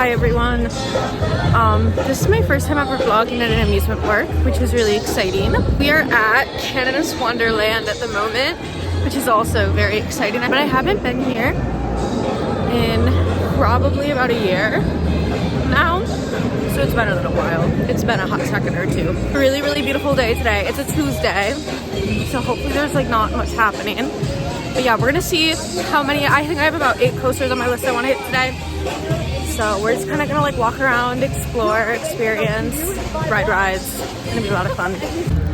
Hi everyone. This is my first time ever vlogging at an amusement park, which is really exciting. We are at Canada's Wonderland at the moment, which is also very exciting, but I haven't been here in probably about a year now, so it's been a little while. It's been a hot second or two. Really, really beautiful day today. It's a Tuesday, so hopefully there's like not much happening. But yeah, we're gonna see how many. I think I have about 8 coasters on my list I want to hit today. So we're just kind of gonna like walk around, explore, experience, ride rides. It's gonna be a lot of fun.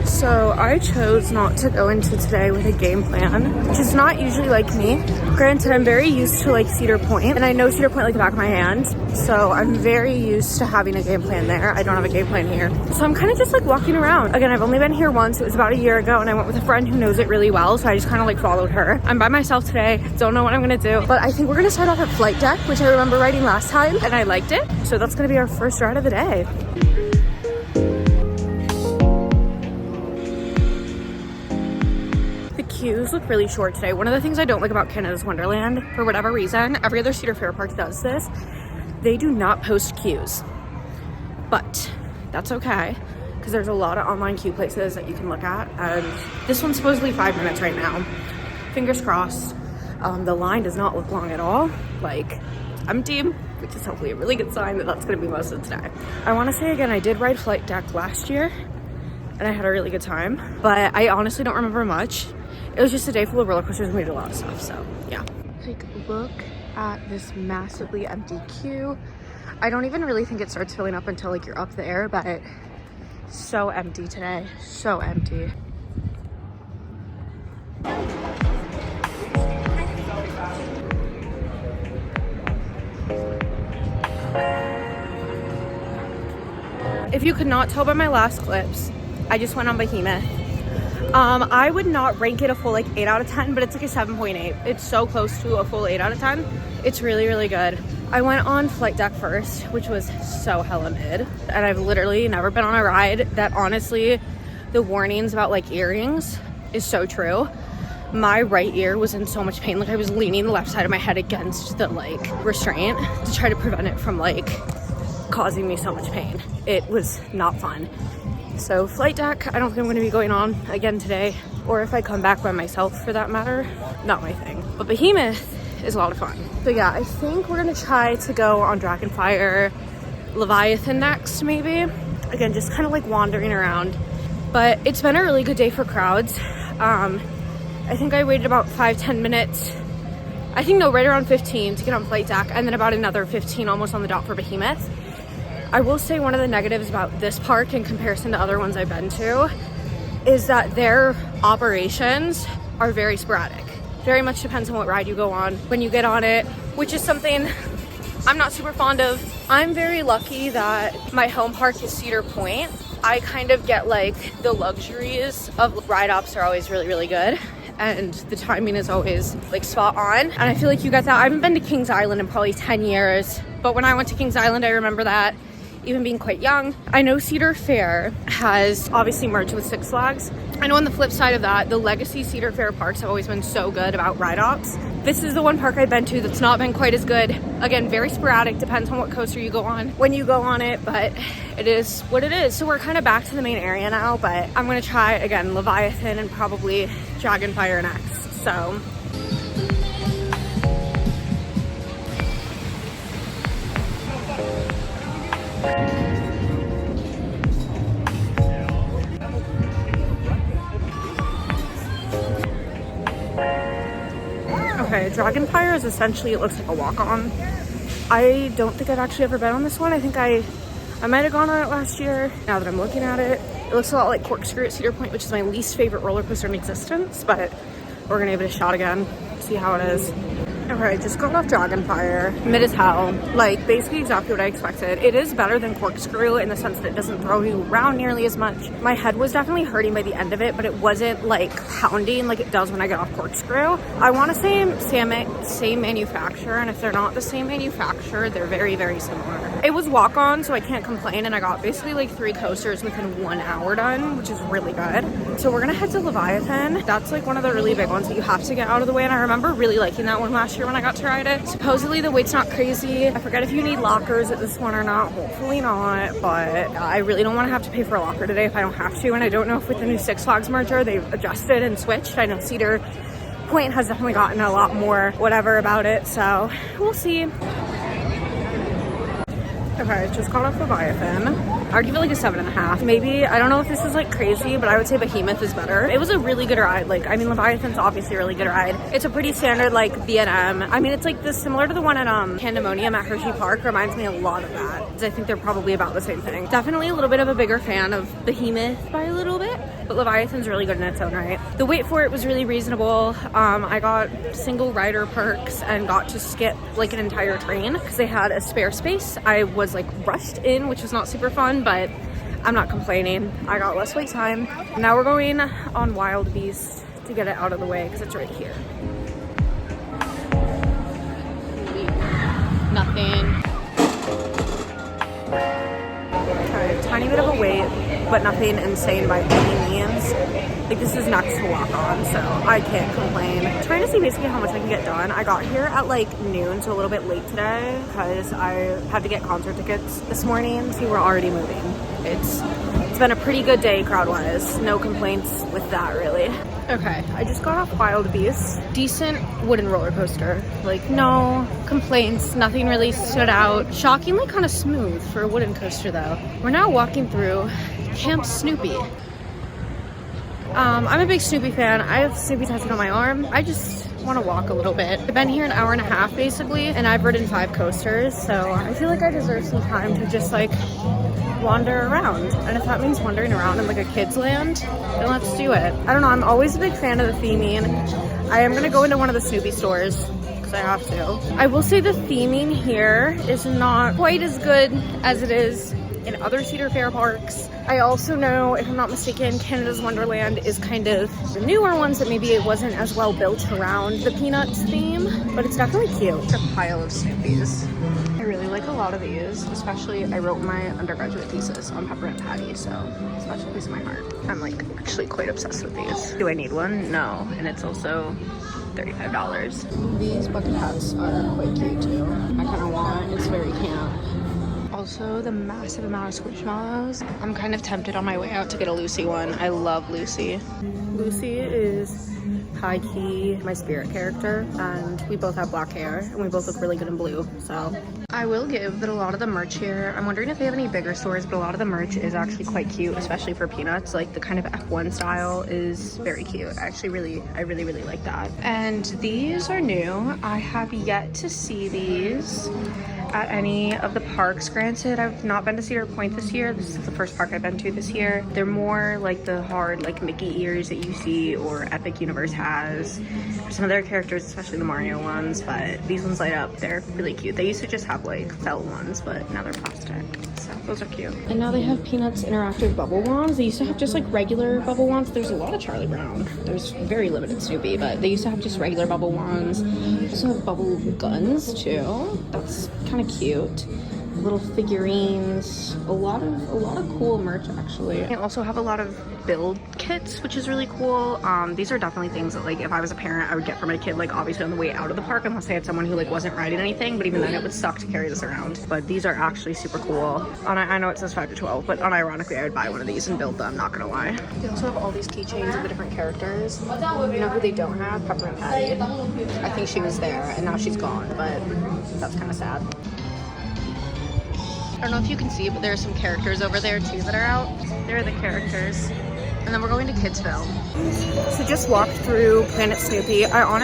So I chose not to go into today with a game plan, which is not usually like me. Granted, I'm very used to like Cedar Point, and I know Cedar Point like the back of my hand. So I'm very used to having a game plan there. I don't have a game plan here. So I'm kind of just like walking around. Again, I've only been here once. It was about a year ago, and I went with a friend who knows it really well. So I just kind of like followed her. I'm by myself today. Don't know what I'm gonna do, but I think we're gonna start off at Flight Deck, which I remember riding last time, and I liked it. So that's gonna be our first ride of the day. Queues look really short today. One of the things I don't like about Canada's Wonderland, for whatever reason, every other Cedar Fair park does this, they do not post queues. But that's okay, because there's a lot of online queue places that you can look at, and this one's supposedly 5 minutes right now. Fingers crossed. The line does not look long at all, like empty, which is hopefully a really good sign that that's going to be most of today. I want to say again, I did ride Flight Deck last year, and I had a really good time, but I honestly don't remember much. It was just a day full of roller coasters and we did a lot of stuff, so yeah. Take a look at this massively empty queue. I don't even really think it starts filling up until like you're up there, but so empty today, so empty. If you could not tell by my last clips, I just went on Behemoth. I would not rank it a full like 8 out of 10, but it's like a 7.8. It's so close to a full 8 out of 10. It's really, really good. I went on Flight Deck first, which was so hella mid. And I've literally never been on a ride that honestly, the warnings about like earrings is so true. My right ear was in so much pain. Like I was leaning the left side of my head against the like restraint to try to prevent it from like causing me so much pain. It was not fun. So Flight Deck, I don't think I'm going to be going on again today, or if I come back by myself for that matter, not my thing. But Behemoth is a lot of fun. So yeah, I think we're going to try to go on Dragonfire, Leviathan next maybe. Again, just kind of like wandering around. But it's been a really good day for crowds. I think I waited about 5-10 minutes. I think no, right around 15 to get on Flight Deck, and then about another 15 almost on the dot for Behemoth. I will say one of the negatives about this park in comparison to other ones I've been to is that their operations are very sporadic. Very much depends on what ride you go on when you get on it, which is something I'm not super fond of. I'm very lucky that my home park is Cedar Point. I kind of get like the luxuries of ride ops are always really, really good. And the timing is always like spot on. And I feel like you get that. I haven't been to Kings Island in probably 10 years, but when I went to Kings Island, I remember that. Even being quite young. I know Cedar Fair has obviously merged with Six Flags. I know on the flip side of that, the legacy Cedar Fair parks have always been so good about ride ops. This is the one park I've been to that's not been quite as good. Again, very sporadic, depends on what coaster you go on when you go on it, but it is what it is. So we're kind of back to the main area now, but I'm gonna try again Leviathan and probably Dragonfire next. So okay, Dragonfire is essentially, it looks like a walk-on. I don't think I've actually ever been on this one. I think I might have gone on it last year. Now that I'm looking at it, it looks a lot like Corkscrew at Cedar Point, which is my least favorite roller coaster in existence, but we're gonna give it a shot again, see how it is. Okay, just got off Dragonfire, mid as hell, like basically exactly what I expected. It is better than Corkscrew in the sense that it doesn't throw you around nearly as much. My head was definitely hurting by the end of it, but it wasn't like pounding like it does when I get off Corkscrew. I want to say same manufacturer, and if they're not the same manufacturer, they're very, very similar. It was walk on, so I can't complain, and I got basically like 3 coasters within 1 hour done, which is really good. So we're gonna head to Leviathan. That's like one of the really big ones that you have to get out of the way, and I remember really liking that one last year when I got to ride it. Supposedly the wait's not crazy. I forget if you need lockers at this one or not. Hopefully not, but I really don't want to have to pay for a locker today if I don't have to, and I don't know if with the new Six Flags merger they've adjusted and switched. I know Cedar Point has definitely gotten a lot more whatever about it, so we'll see. Okay, just got off Leviathan. I would give it like a 7.5. Maybe, I don't know if this is like crazy, but I would say Behemoth is better. It was a really good ride. Like, I mean, Leviathan's obviously a really good ride. It's a pretty standard like B&M. I mean, it's like this similar to the one at Pandemonium at Hershey Park. Reminds me a lot of that. I think they're probably about the same thing. Definitely a little bit of a bigger fan of Behemoth by a little bit, but Leviathan's really good in its own right. The wait for it was really reasonable. I got single rider perks and got to skip like an entire train because they had a spare space. I was like rushed in, which was not super fun, but I'm not complaining. I got less wait time. Now we're going on Wild Beast to get it out of the way because it's right here. Nothing. Okay, tiny bit of a wait, but nothing insane by any means. Like, this is nuts to walk on, so I can't complain. I'm trying to see basically how much I can get done. I got here at like noon, so a little bit late today because I had to get concert tickets this morning. See, we're already moving. It's been a pretty good day crowd-wise. No complaints with that, really. Okay, I just got off Wild Beast. Decent wooden roller coaster. Like, no complaints, nothing really stood out. Shockingly kind of smooth for a wooden coaster, though. We're now walking through Camp Snoopy. I'm a big Snoopy fan. I have Snoopy tattooed on my arm. I just want to walk a little bit. I've been here an hour and a half, basically, and I've ridden 5 coasters, so I feel like I deserve some time to just, like, wander around. And if that means wandering around in like a kids land, then let's do it. I don't know, I'm always a big fan of the theming. I am gonna go into one of the Snoopy stores because I have to. I will say the theming here is not quite as good as it is in other Cedar Fair parks. I also know, if I'm not mistaken, Canada's Wonderland is kind of the newer ones that maybe it wasn't as well built around the Peanuts theme, but it's definitely cute. It's a pile of Snoopies. I really like a lot of these, especially I wrote my undergraduate thesis on peppermint patty, so a special piece of my heart. I'm like actually quite obsessed with these. Do I need one? No, and it's also $35. These bucket hats are quite cute too. I kind of want, it's very camp. Also, the massive amount of Squishmallows. I'm kind of tempted on my way out to get a Lucy one. I love Lucy. Lucy is high-key my spirit character, and we both have black hair, and we both look really good in blue, so. I will give that a lot of the merch here, I'm wondering if they have any bigger stores, but a lot of the merch is actually quite cute, especially for Peanuts. Like, the kind of F1 style is very cute. I really like that. And these are new. I have yet to see these at any of the parks. Granted, I've not been to Cedar Point this year. This is the first park I've been to this year. They're more like the hard like Mickey ears that you see or Epic Universe has. Some of their characters, especially the Mario ones, but these ones light up. They're really cute. They used to just have like felt ones, but now they're plastic. So those are cute. And now they have Peanuts interactive bubble wands. They used to have just like regular bubble wands. There's a lot of Charlie Brown. There's very limited Snoopy, but they used to have just regular bubble wands. They also have bubble guns too. That's kind of cute. Little figurines, a lot of cool merch actually. They also have a lot of build kits, which is really cool. These are definitely things that like if I was a parent I would get for my kid, like obviously on the way out of the park, unless they had someone who like wasn't riding anything, but even then it would suck to carry this around. But these are actually super cool. I know it says 5 to 12, but unironically I would buy one of these and build them, not gonna lie. They also have all these keychains of the different characters. You know who they don't have? Peppermint Patty. I think she was there and now she's gone, but that's kind of sad. I don't know if you can see, but there are some characters over there too that are out. They're the characters. And then we're going to Kidsville. So just walked through Planet Snoopy. I'm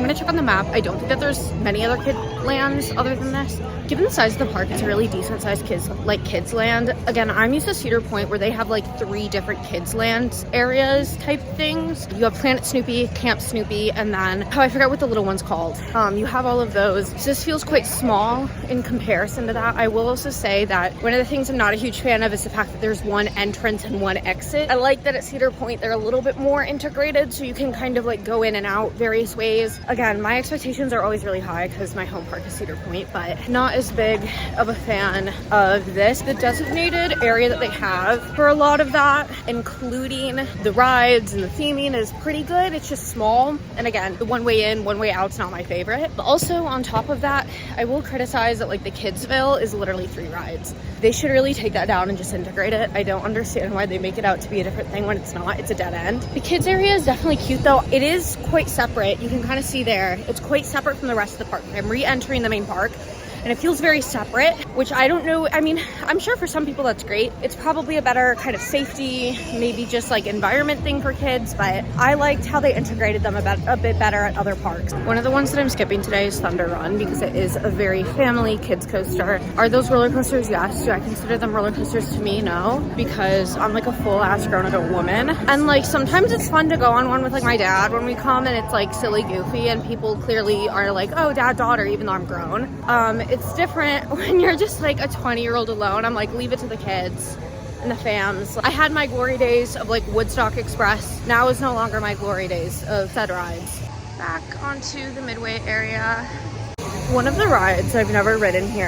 gonna check on the map. I don't think that there's many other kid lands other than this. Given the size of the park, it's a really decent sized kids land. Again, I'm used to Cedar Point where they have like 3 different kids land areas type things. You have Planet Snoopy, Camp Snoopy, and then, I forgot what the little one's called. You have all of those. So this feels quite small in comparison to that. I will also say that one of the things I'm not a huge fan of is the fact that there's one entrance and one exit. I like that at Cedar Point they're a little bit more integrated so you can kind of like go in and out various ways. Again, my expectations are always really high because my home park is Cedar Point, but not as big of a fan of this. The designated area that they have for a lot of that, including the rides and the theming, is pretty good. It's just small. And again, the one way in, one way out's not my favorite. But also on top of that, I will criticize that like the kidsville is literally 3 rides. They should really take that down and just integrate it. I don't understand why they make it out to be a different thing when it's not. It's a dead end. The kids area is definitely cute though. It is quite separate. You can kind of see there. It's quite separate from the rest of the park. I'm re-entering the main park and it feels very separate, which I don't know. I mean, I'm sure for some people that's great. It's probably a better kind of safety, maybe just like environment thing for kids, but I liked how they integrated them a bit better at other parks. One of the ones that I'm skipping today is Thunder Run because it is a very family kids coaster. Are those roller coasters? Yes. Do I consider them roller coasters? To me, no, because I'm like a full ass grown adult woman. And like sometimes it's fun to go on one with like my dad when we come and it's like silly goofy and people clearly are like, oh, dad, daughter, even though I'm grown. It's different when you're just like a 20-year-old alone. I'm like, leave it to the kids and the fams. I had my glory days of like Woodstock Express. Now is no longer my glory days of said rides. Back onto the Midway area. One of the rides I've never ridden here,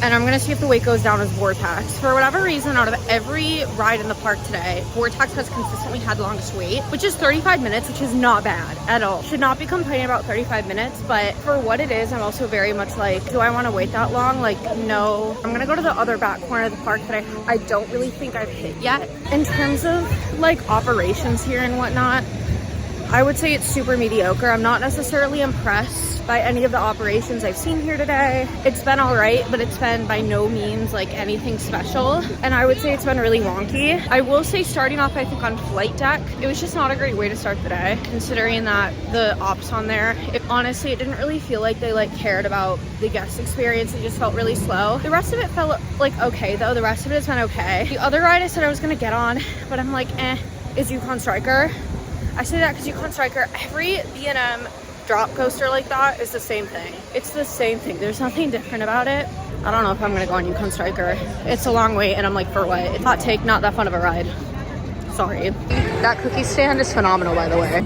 and I'm gonna see if the wait goes down, is Vortex. For whatever reason, out of every ride in the park today, Vortex has consistently had the longest wait, which is 35 minutes, which is not bad at all. Should not be complaining about 35 minutes, but for what it is, I'm also very much like, do I wanna wait that long? Like, no. I'm gonna go to the other back corner of the park that I don't really think I've hit yet. In terms of like operations here and whatnot, I would say it's super mediocre. I'm not necessarily impressed by any of the operations I've seen here today. It's been all right, but it's been by no means like anything special. And I would say it's been really wonky. I will say starting off, I think on flight deck, it was just not a great way to start the day, considering that the ops on there, honestly, it didn't really feel like they like cared about the guest experience. It just felt really slow. The rest of it felt like okay though. The rest of it has been okay. The other ride I said I was gonna get on, but I'm like, is Yukon Striker. I say that because Yukon Striker, every B&M drop coaster like that is the same thing. It's the same thing. There's nothing different about it. I don't know if I'm gonna go on Yukon Striker. It's a long wait and I'm like, for what? It's hot take, not that fun of a ride. Sorry. That cookie stand is phenomenal, by the way.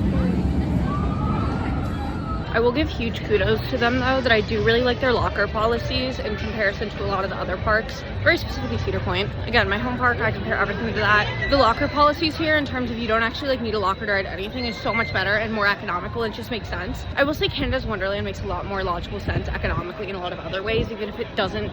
I will give huge kudos to them though, that I do really like their locker policies in comparison to a lot of the other parks, very specifically Cedar Point. Again, my home park, I compare everything to that. The locker policies here in terms of you don't actually like need a locker to ride anything is so much better and more economical. It just makes sense. I will say Canada's Wonderland makes a lot more logical sense economically in a lot of other ways, even if it doesn't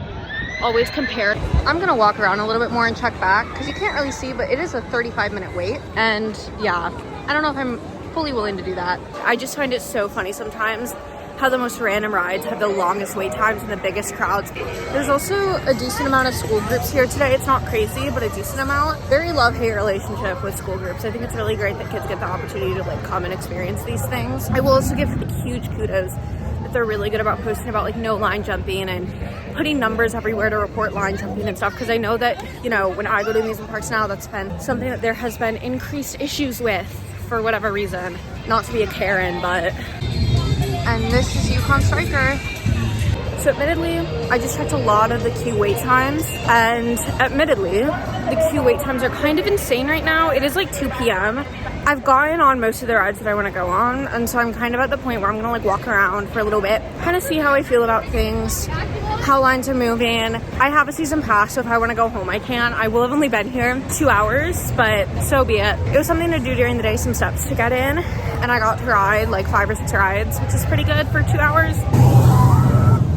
always compare. I'm gonna walk around a little bit more and check back because you can't really see, but it is a 35-minute wait. And yeah, I don't know if I'm fully willing to do that. I just find it so funny sometimes how the most random rides have the longest wait times and the biggest crowds. There's also a decent amount of school groups here today. It's not crazy, but a decent amount. Very love-hate relationship with school groups. I think it's really great that kids get the opportunity to like come and experience these things. I will also give huge kudos that they're really good about posting about like no line jumping and putting numbers everywhere to report line jumping and stuff, because I know that, you know, when I go to amusement parks now, that's been something that there has been increased issues with for whatever reason. Not to be a Karen, but... And this is Yukon Striker. So admittedly, I just checked a lot of the queue wait times, and admittedly, the queue wait times are kind of insane right now. It is like 2 p.m. I've gotten on most of the rides that I want to go on, and so I'm kind of at the point where I'm gonna like walk around for a little bit, kind of see how I feel about things, how lines are moving. I have a season pass, so if I want to go home, I can. I will have only been here 2 hours, but so be it. It was something to do during the day, some steps to get in, and I got to ride like 5 or 6 rides, which is pretty good for 2 hours.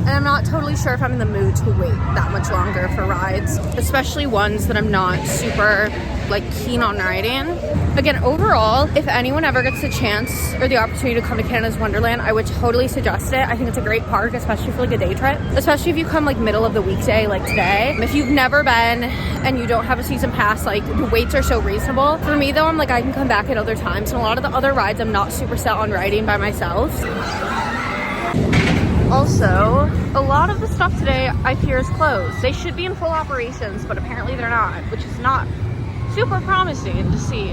And I'm not totally sure if I'm in the mood to wait that much longer for rides, especially ones that I'm not super like keen on riding. Again, overall, if anyone ever gets the chance or the opportunity to come to Canada's Wonderland, I would totally suggest it. I think it's a great park, especially for like a day trip, especially if you come like middle of the weekday like today. If you've never been and you don't have a season pass, like the waits are so reasonable. For me though, I'm like, I can come back at other times, and a lot of the other rides I'm not super set on riding by myself. Also, a lot of the stuff today I fear is closed. They should be in full operations, but apparently they're not, which is not super promising to see.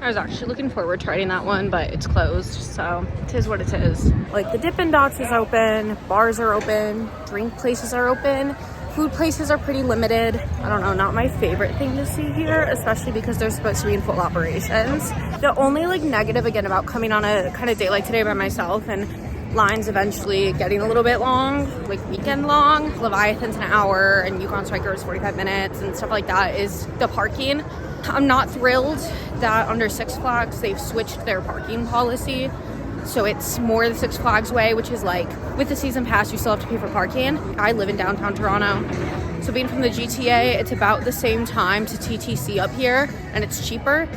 I was actually looking forward to riding that one, but it's closed, so it is what it is. Like the Dippin' Dots is open, bars are open, drink places are open. Food places are pretty limited. I don't know, not my favorite thing to see here, especially because they're supposed to be in full operations. The only like negative again about coming on a kind of day like today by myself and lines eventually getting a little bit long, like weekend long, Leviathan's an hour and Yukon Striker is 45 minutes and stuff like that, is the parking. I'm not thrilled that under Six Flags they've switched their parking policy. So it's more the Six Flags way, which is like with the season pass, you still have to pay for parking. I live in downtown Toronto. So being from the GTA, it's about the same time to TTC up here and it's cheaper.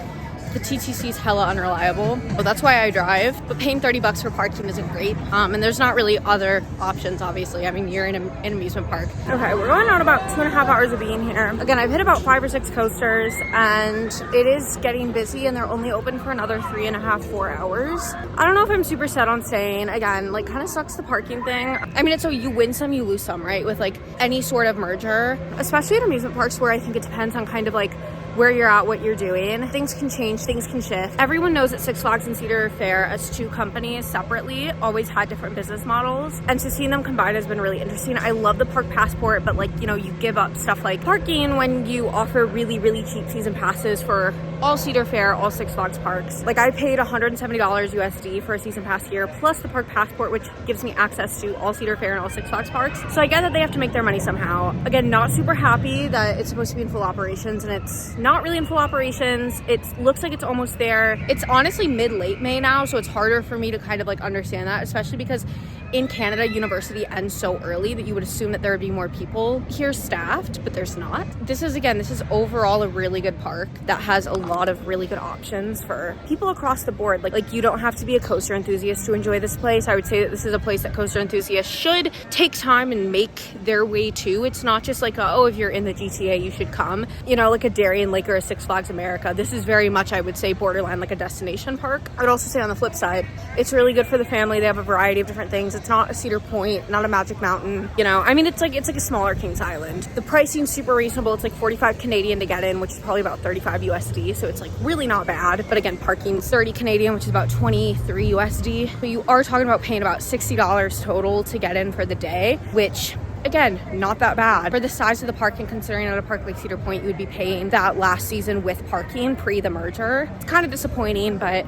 The TTC is hella unreliable, so that's why I drive. But paying $30 for parking isn't great. And there's not really other options, obviously. I mean, you're in an amusement park. Okay, we're going on about 2.5 hours of being here. Again, I've hit about 5 or 6 coasters, and it is getting busy, and they're only open for another 3.5, 4 hours. I don't know if I'm super set on saying, again, like kind of sucks the parking thing. I mean, it's so you win some, you lose some, right? With like any sort of merger, especially at amusement parks where I think it depends on kind of like where you're at, what you're doing. Things can change, things can shift. Everyone knows that Six Flags and Cedar Fair as 2 companies separately always had different business models. And so seeing them combined has been really interesting. I love the park passport, but like, you know, you give up stuff like parking when you offer really, really cheap season passes for all Cedar Fair, all Six Flags parks. Like I paid $170 USD for a season pass here, plus the park passport, which gives me access to all Cedar Fair and all Six Flags parks. So I get that they have to make their money somehow. Again, not super happy that it's supposed to be in full operations and it's not really in full operations. It looks like it's almost there. It's honestly mid-late May now, so it's harder for me to kind of like understand that, especially because in Canada, university ends so early that you would assume that there would be more people here staffed, but there's not. This is overall a really good park that has a lot of really good options for people across the board. Like you don't have to be a coaster enthusiast to enjoy this place. I would say that this is a place that coaster enthusiasts should take time and make their way to. It's not just like, oh, if you're in the GTA, you should come. You know, like a Darien Lake or a Six Flags America. This is very much, I would say, borderline like a destination park. I would also say on the flip side, it's really good for the family. They have a variety of different things. It's not a Cedar Point, not a Magic Mountain. You know, I mean, it's like a smaller Kings Island. The pricing's super reasonable. It's like 45 Canadian to get in, which is probably about 35 USD. So it's like really not bad. But again, parking's 30 Canadian, which is about 23 USD. But you are talking about paying about $60 total to get in for the day, which again, not that bad. For the size of the park and considering at a park like Cedar Point, you would be paying that last season with parking pre the merger. It's kind of disappointing, but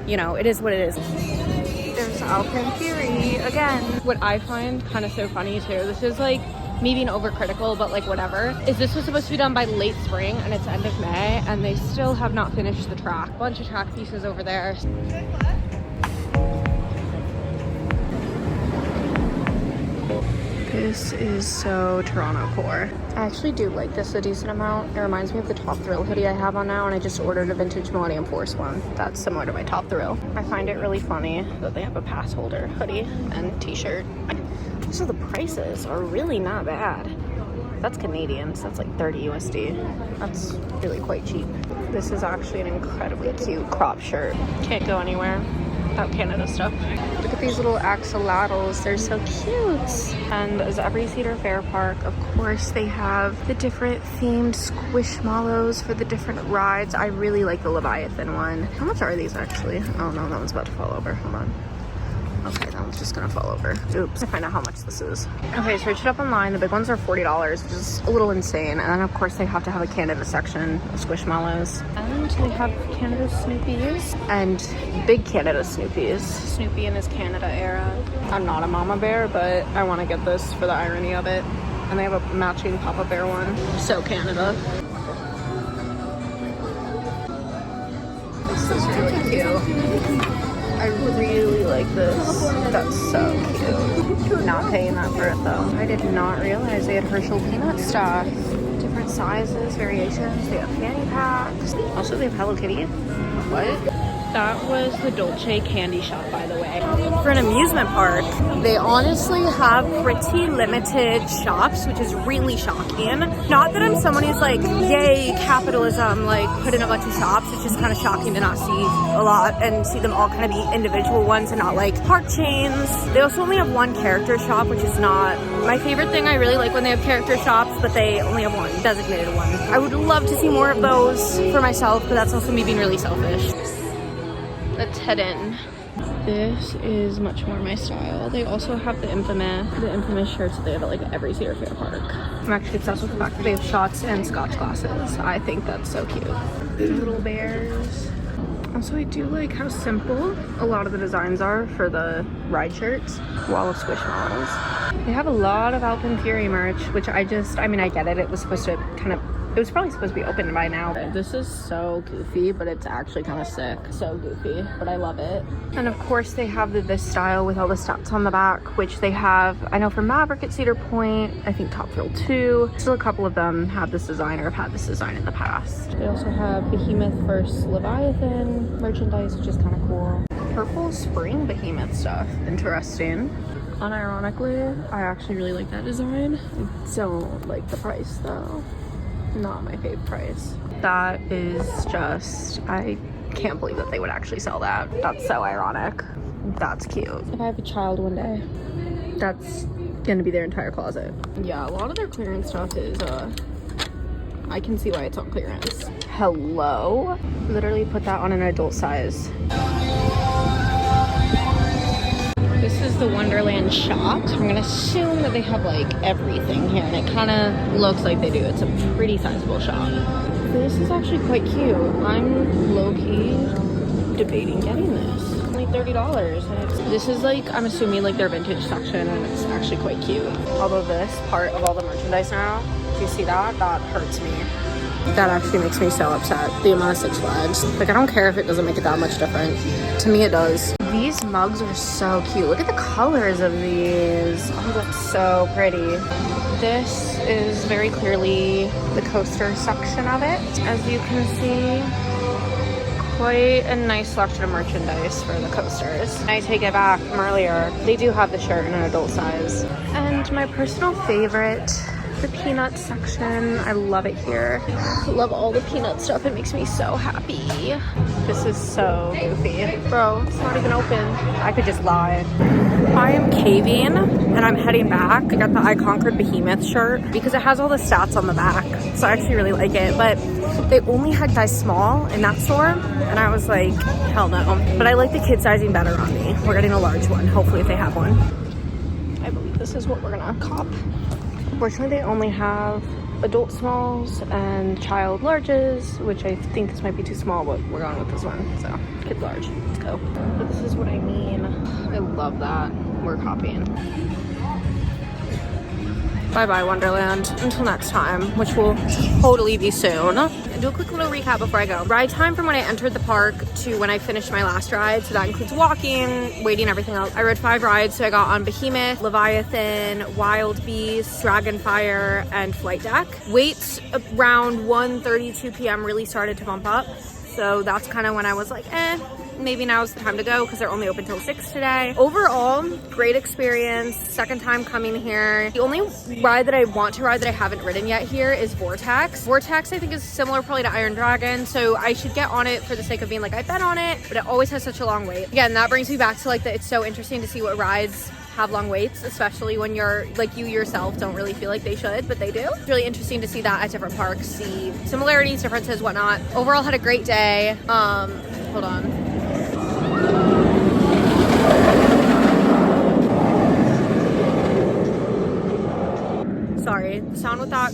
you know, it is what it is. There's Alpen Theory again. What I find kind of so funny too, this is like me being overcritical, but like whatever, is this was supposed to be done by late spring and it's end of May and they still have not finished the track. Bunch of track pieces over there. This is so Toronto core. I actually do like this a decent amount. It reminds me of the Top Thrill hoodie I have on now, and I just ordered a vintage Millennium Force one that's similar to my Top Thrill. I find it really funny that they have a pass holder hoodie and t-shirt. So the prices are really not bad. That's Canadian, so that's like 30 USD. That's really quite cheap. This is actually an incredibly cute crop shirt. Can't go anywhere without Canada stuff. Look at these little axolotls, they're so cute. And as every Cedar Fair park, of course, they have the different themed squishmallows for the different rides. I really like the Leviathan one. How much are these actually? Oh no, that one's about to fall over, hold on. Okay, that one's just gonna fall over. Oops, I find out how much this is. Okay, search it up online. The big ones are $40, which is a little insane. And then of course they have to have a Canada section of squishmallows. And they have Canada Snoopies and big Canada Snoopies. Snoopy in his Canada era. I'm not a mama bear, but I wanna get this for the irony of it. And they have a matching Papa Bear one. So Canada. This is really cute. I really like this. That's so cute. Not paying that for it though. I did not realize they had Herschel peanut stuff. Different sizes, variations. They have fanny packs. Also, they have Hello Kitty. What? That was the Dolce candy shop, by the way. For an amusement park, they honestly have pretty limited shops, which is really shocking. Not that I'm someone who's like, yay, capitalism, like put in a bunch of shops. It's just kind of shocking to not see a lot and see them all kind of be individual ones and not like park chains. They also only have one character shop, which is not my favorite thing. I really like when they have character shops, but they only have one, designated one. I would love to see more of those for myself, but that's also me being really selfish. Let's head in. This is much more my style. They also have the infamous shirts that they have at like every Cedar Fair park. I'm actually obsessed with the fact that they have shots and scotch glasses. I think that's so cute. Little bears. Also, I do like how simple a lot of the designs are for the ride shirts. Wall of Squishmallows. They have a lot of Alpen Fury merch, which I mean, I get it. It was probably supposed to be open by now. This is so goofy, but it's actually kind of sick. So goofy, but I love it. And of course they have this style with all the stats on the back, which they have, I know for Maverick at Cedar Point, I think Top Thrill 2. Still a couple of them have this design or have had this design in the past. They also have Behemoth vs. Leviathan merchandise, which is kind of cool. Purple spring behemoth stuff, interesting. Unironically, I actually really like that design. I don't like the price though. Not my favorite price. That is just, I can't believe that they would actually sell that. That's so ironic. That's cute. If I have a child one day, that's gonna be their entire closet. Yeah, a lot of their clearance stuff is, I can see why it's on clearance. Hello? Literally put that on an adult size. This is the Wonderland shop. I'm gonna assume that they have like everything here, and it kind of looks like they do. It's a pretty sizable shop. This is actually quite cute. I'm low-key debating getting this. It's only $30. And this is like, I'm assuming like their vintage section, and it's actually quite cute. Although this part of all the merchandise now, do you see that? That hurts me. That actually makes me so upset. The amount of Six Flags. Like, I don't care if it doesn't make it that much different. To me, it does. These mugs are so cute. Look at the colors of these. Oh, that's so pretty. This is very clearly the coaster section of it. As you can see, quite a nice selection of merchandise for the coasters. I take it back from earlier. They do have the shirt in an adult size. And my personal favorite, the peanut section. I love it here. I love all the peanut stuff. It makes me so happy. This is so goofy. Bro, it's not even open. I could just lie. I am caving and I'm heading back. I got the I Conquered Behemoth shirt because it has all the stats on the back. So I actually really like it. But they only had size small in that store. And I was like, hell no. But I like the kid sizing better on me. We're getting a large one, hopefully, if they have one. I believe this is what we're gonna cop. Unfortunately, they only have adult smalls and child larges, which I think this might be too small, but we're going with this one. So, kid large. Let's go. But this is what I mean. I love that. We're copying. Bye-bye, Wonderland. Until next time, which will totally be soon. And do a quick little recap before I go. Ride time from when I entered the park to when I finished my last ride. So that includes walking, waiting, everything else. I rode 5 rides. So I got on Behemoth, Leviathan, Wild Beast, Dragonfire, and Flight Deck. Waits around 1:32 p.m. really started to bump up. So that's kind of when I was like, maybe now's the time to go because they're only open till 6 today. Overall, great experience. Second time coming here. The only ride that I want to ride that I haven't ridden yet here is Vortex. Vortex, I think, is similar probably to Iron Dragon, so I should get on it for the sake of being like, I've been on it, but it always has such a long wait. Again, that brings me back to like it's so interesting to see what rides have long waits, especially when you're like, you yourself don't really feel like they should, but they do. It's really interesting to see that at different parks, see similarities, differences, whatnot. Overall, had a great day. Hold on. Sorry, the sound with that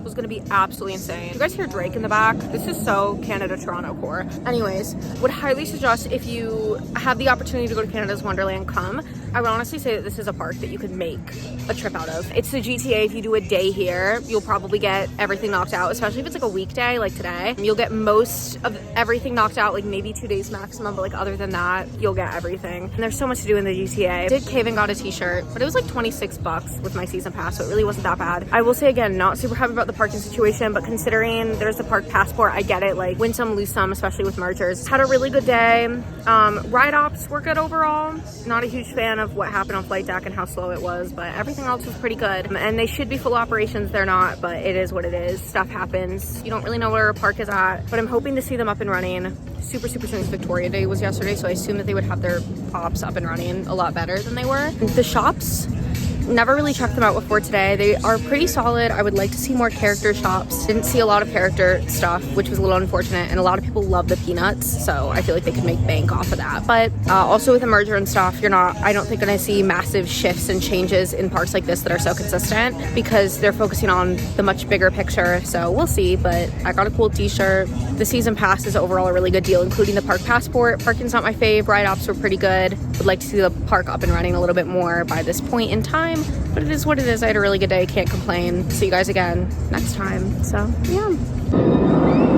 was gonna be absolutely insane. You guys hear Drake in the back? This is so Canada Toronto core. Anyways, would highly suggest if you have the opportunity to go to Canada's Wonderland, come. I would honestly say that this is a park that you could make a trip out of. It's the GTA. If you do a day here, you'll probably get everything knocked out, especially if it's like a weekday like today. You'll get most of everything knocked out, like maybe 2 days maximum, but like other than that, you'll get everything. And there's so much to do in the GTA. I did cave and got a t-shirt, but it was like 26 bucks with my season pass, so it really wasn't that bad. I will say again, not super happy about the parking situation, but considering there's the park passport, I get it. Like win some, lose some, especially with mergers. Had a really good day. Ride ops were good overall. Not a huge fan of what happened on Flight Deck and how slow it was, but everything else was pretty good. And they should be full operations. They're not, but it is what it is. Stuff happens. You don't really know where a park is at, but I'm hoping to see them up and running super soon. Victoria Day was yesterday, so I assume that they would have their ops up and running a lot better than they were. The shops never really checked them out before today. They are pretty solid. I would like to see more character shops. Didn't see a lot of character stuff, which was a little unfortunate, and a lot of people love the peanuts, so I feel like they could make bank off of that. But also with the merger and stuff, I don't think gonna see massive shifts and changes in parks like this that are so consistent, because they're focusing on the much bigger picture. So we'll see. But I got a cool t-shirt. The season pass is overall a really good deal, including the park passport. Parking's not my fave. Ride-ops were pretty good. Would like to see the park up and running a little bit more by this point in time, but it is what it is. I had a really good day, can't complain. See you guys again next time. So yeah.